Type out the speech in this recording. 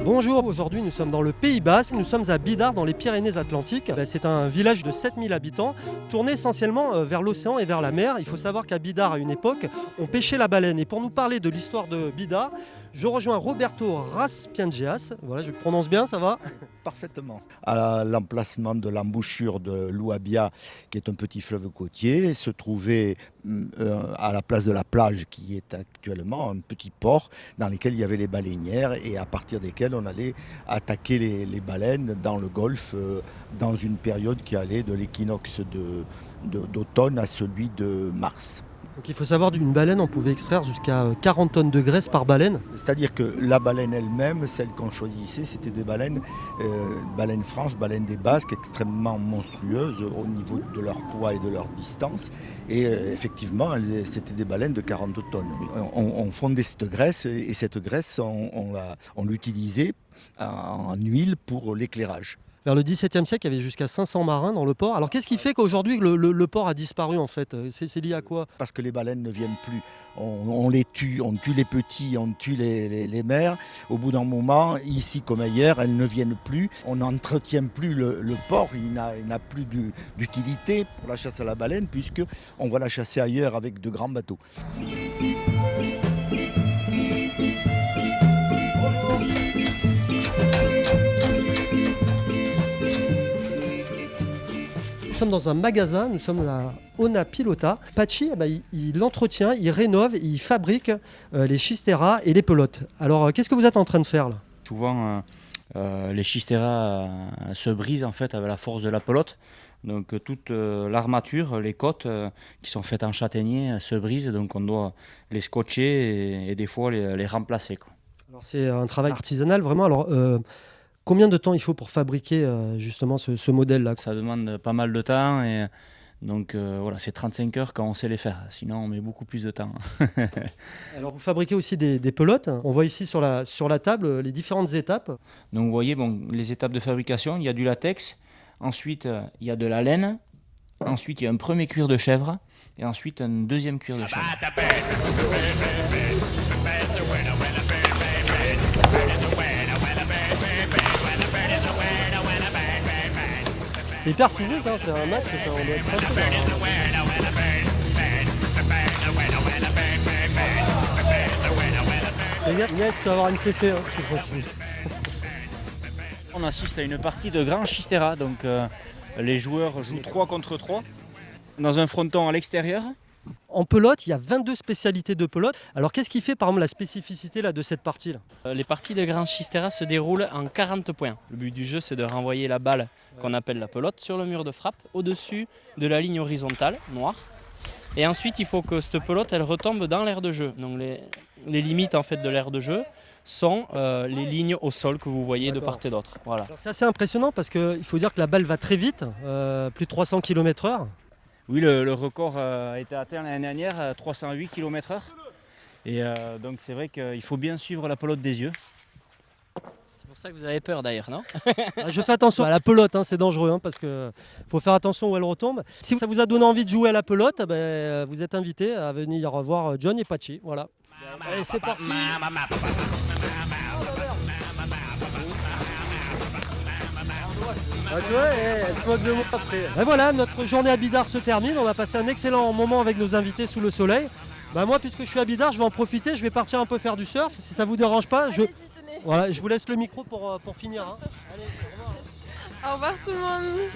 Bonjour, aujourd'hui nous sommes dans le Pays Basque, nous sommes à Bidart dans les Pyrénées-Atlantiques. C'est un village de 7000 habitants, tourné essentiellement vers l'océan et vers la mer. Il faut savoir qu'à Bidart, à une époque, on pêchait la baleine. Et pour nous parler de l'histoire de Bidart, je rejoins Roberto Raspiangeas. Voilà, je le prononce bien, ça va? Parfaitement. À l'emplacement de l'embouchure de l'Ouabia, qui est un petit fleuve côtier, se trouvait à la place de la plage, qui est actuellement un petit port dans lequel il y avait les baleinières et à partir desquelles on allait attaquer les baleines dans le golfe dans une période qui allait de l'équinoxe d'automne à celui de mars. Donc il faut savoir d'une baleine, on pouvait extraire jusqu'à 40 tonnes de graisse par baleine. C'est-à-dire que la baleine elle-même, celle qu'on choisissait, c'était des baleines, baleines franches, baleines des Basques, extrêmement monstrueuses au niveau de leur poids et de leur distance. Et effectivement, c'était des baleines de 40 tonnes. On fondait cette graisse et cette graisse, on l'utilisait en huile pour l'éclairage. Vers le XVIIe siècle, il y avait jusqu'à 500 marins dans le port. Alors qu'est-ce qui fait qu'aujourd'hui le port a disparu en fait? C'est lié à quoi? Parce que les baleines ne viennent plus. On les tue, on tue les petits, on tue les mères. Au bout d'un moment, ici comme ailleurs, elles ne viennent plus. On n'entretient plus le port, il n'a plus d'utilité pour la chasse à la baleine puisqu'on va la chasser ailleurs avec de grands bateaux. Nous sommes dans un magasin, nous sommes à Ona Pilota. Pachi, il entretient, il rénove, il fabrique les chisteras et les pelotes. Alors qu'est-ce que vous êtes en train de faire là? Souvent, les chisteras se brisent en fait avec la force de la pelote. Donc toute l'armature, les côtes qui sont faites en châtaignier se brisent. Donc on doit les scotcher et des fois les remplacer, quoi. Alors c'est un travail artisanal vraiment. Alors combien de temps il faut pour fabriquer justement ce modèle-là? Ça demande pas mal de temps et donc voilà, c'est 35 heures quand on sait les faire. Sinon on met beaucoup plus de temps. Alors vous fabriquez aussi des pelotes. On voit ici sur la table les différentes étapes. Donc vous voyez, les étapes de fabrication, il y a du latex, ensuite il y a de la laine, ensuite il y a un premier cuir de chèvre et ensuite un deuxième cuir de chèvre. C'est hyper physique, hein, c'est un match, on doit être très fort, hein. Yes, tu vas avoir une fessée, hein, si tu continues. On assiste à une partie de grand chistera, donc les joueurs jouent 3 contre 3 dans un fronton à l'extérieur. En pelote, il y a 22 spécialités de pelote. Alors qu'est-ce qui fait par exemple la spécificité là, de cette partie là? Les parties de Grand Chistera se déroulent en 40 points. Le but du jeu, c'est de renvoyer la balle qu'on appelle la pelote sur le mur de frappe, au-dessus de la ligne horizontale, noire. Et ensuite, il faut que cette pelote, elle retombe dans l'aire de jeu. Donc les limites en fait, de l'aire de jeu sont les lignes au sol que vous voyez de part et d'autre. Voilà. C'est assez impressionnant parce qu'il faut dire que la balle va très vite, plus de 300 km/h. Oui, le record a été atteint l'année dernière, 308 km/h. Et donc c'est vrai qu'il faut bien suivre la pelote des yeux. C'est pour ça que vous avez peur d'ailleurs, non? Je fais attention à la pelote, hein, c'est dangereux hein, parce qu'il faut faire attention où elle retombe. Si ça vous a donné envie de jouer à la pelote, vous êtes invité à venir voir John et Pachi. Voilà. Allez, c'est parti. Ah, tu vois, elle se moque de moi après. Et voilà, notre journée à Bidart se termine. On a passé un excellent moment avec nos invités sous le soleil. Moi, puisque je suis à Bidart, je vais en profiter. Je vais partir un peu faire du surf. Si ça vous dérange pas, voilà, je vous laisse le micro pour finir. Hein. Allez, au revoir. Au revoir tout le monde.